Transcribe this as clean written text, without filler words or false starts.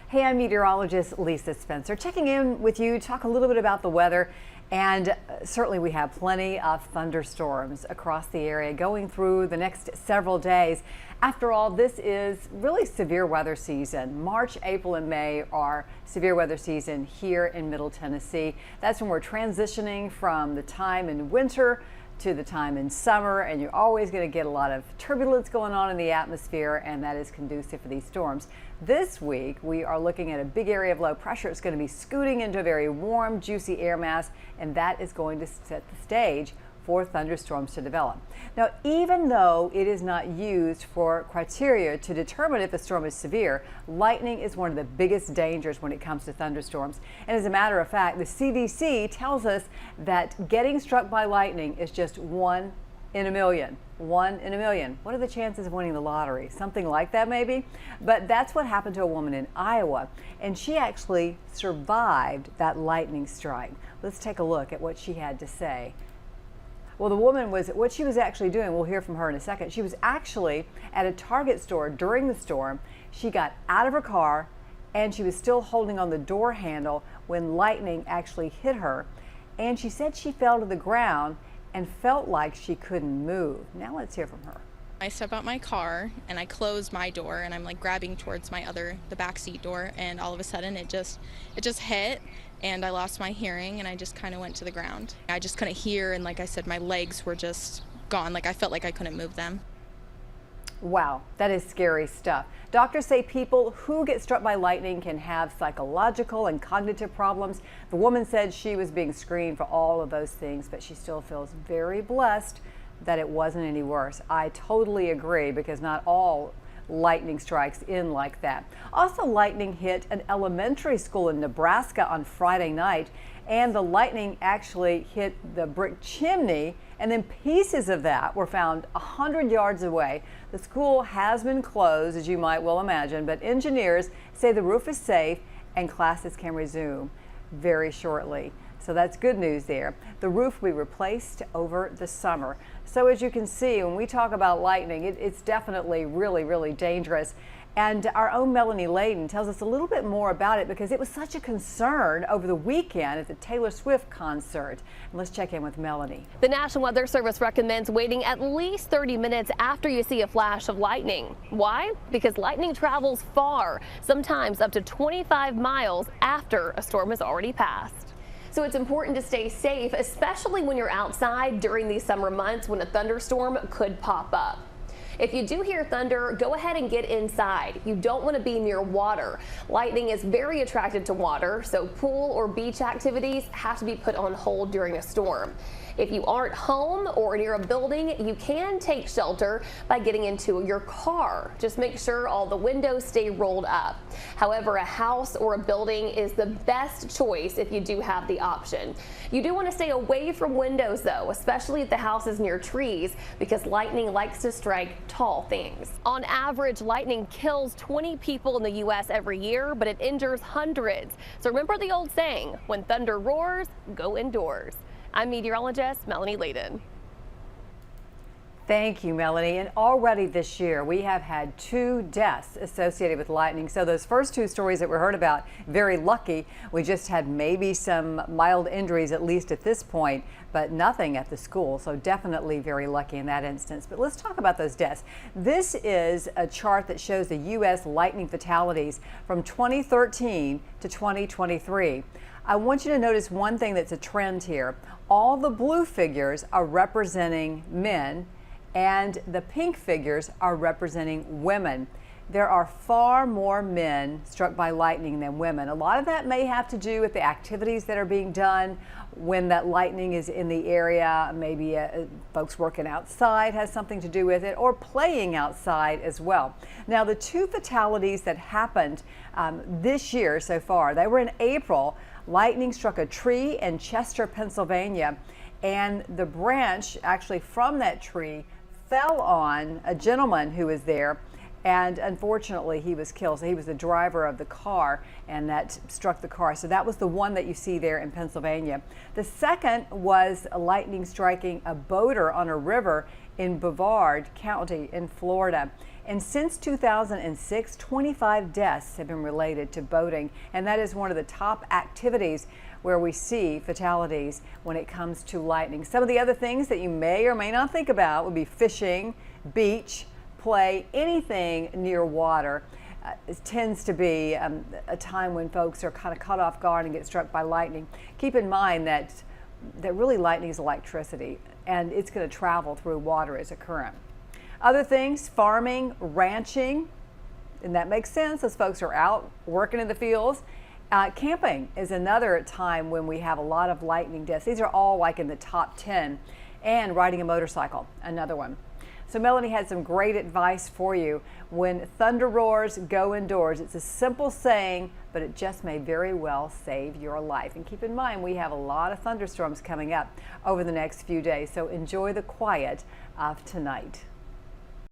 Hey, I'm meteorologist Lisa Spencer, checking in with you, talk a little bit about the weather. And certainly we have plenty of thunderstorms across the area going through the next several days. After all, this is really severe weather season. March, April, and May are severe weather season here in Middle Tennessee. That's when we're transitioning from the time in winter to the time in summer, and you're always going to get a lot of turbulence going on in the atmosphere, and that is conducive for these storms. This week, we are looking at a big area of low pressure. It's going to be scooting into a very warm, juicy air mass, and that is going to set the stage for thunderstorms to develop. Now, even though it is not used for criteria to determine if a storm is severe, lightning is one of the biggest dangers when it comes to thunderstorms. And as a matter of fact, the CDC tells us that getting struck by lightning is just 1 in a million. 1 in a million. What are the chances of winning the lottery? Something like that maybe? But that's what happened to a woman in Iowa, and she actually survived that lightning strike. Let's take a look at what she had to say. Well, the woman what she was actually doing, we'll hear from her in a second. She was actually at a Target store during the storm. She got out of her car and she was still holding on the door handle when lightning actually hit her. And she said she fell to the ground and felt like she couldn't move. Now let's hear from her. I step out my car and I close my door and I'm like grabbing towards the back seat door, and all of a sudden it just hit and I lost my hearing and I just kind of went to the ground. I just couldn't hear, and like I said, my legs were just gone. Like I felt like I couldn't move them. Wow, that is scary stuff. Doctors say people who get struck by lightning can have psychological and cognitive problems. The woman said she was being screened for all of those things, but she still feels very blessed that it wasn't any worse. I totally agree, because not all lightning strikes in like that. Also, lightning hit an elementary school in Nebraska on Friday night, and the lightning actually hit the brick chimney, and then pieces of that were found 100 yards away. The school has been closed, as you might well imagine, but engineers say the roof is safe and classes can resume very shortly. So that's good news there. The roof will be replaced over the summer. So as you can see, when we talk about lightning, it's definitely really, really dangerous. And our own Melanie Layden tells us a little bit more about it, because it was such a concern over the weekend at the Taylor Swift concert. And let's check in with Melanie. The National Weather Service recommends waiting at least 30 minutes after you see a flash of lightning. Why? Because lightning travels far, sometimes up to 25 miles after a storm has already passed. So it's important to stay safe, especially when you're outside during these summer months when a thunderstorm could pop up. If you do hear thunder, go ahead and get inside. You don't want to be near water. Lightning is very attracted to water, so pool or beach activities have to be put on hold during a storm. If you aren't home or near a building, you can take shelter by getting into your car. Just make sure all the windows stay rolled up. However, a house or a building is the best choice if you do have the option. You do want to stay away from windows though, especially if the house is near trees, because lightning likes to strike tall things. On average, lightning kills 20 people in the U.S. every year, but it injures hundreds. So remember the old saying, when thunder roars, go indoors. I'm meteorologist Melanie Layden. Thank you, Melanie. And already this year, we have had 2 deaths associated with lightning. So those first 2 stories that we heard about, very lucky. We just had maybe some mild injuries, at least at this point, but nothing at the school. So definitely very lucky in that instance. But let's talk about those deaths. This is a chart that shows the U.S. lightning fatalities from 2013 to 2023. I want you to notice one thing that's a trend here. All the blue figures are representing men, and the pink figures are representing women. There are far more men struck by lightning than women. A lot of that may have to do with the activities that are being done when that lightning is in the area. Maybe folks working outside has something to do with it, or playing outside as well. Now, the 2 fatalities that happened this year so far, they were in April. Lightning struck a tree in Chester, Pennsylvania, and the branch actually from that tree fell on a gentleman who was there, and unfortunately he was killed. So he was the driver of the car, and that struck the car. So that was the one that you see there in Pennsylvania. The second was a lightning striking a boater on a river in Brevard County in Florida. And since 2006, 25 deaths have been related to boating, and that is one of the top activities where we see fatalities when it comes to lightning. Some of the other things that you may or may not think about would be fishing, beach, play, anything near water. It tends to be a time when folks are kind of caught off guard and get struck by lightning. Keep in mind that really lightning is electricity, and it's going to travel through water as a current. Other things, farming, ranching, and that makes sense as folks are out working in the fields. Camping is another time when we have a lot of lightning deaths. These are all like in the top 10. And riding a motorcycle, another one. So Melanie had some great advice for you. When thunder roars, go indoors. It's a simple saying, but it just may very well save your life. And keep in mind, we have a lot of thunderstorms coming up over the next few days, so enjoy the quiet of tonight.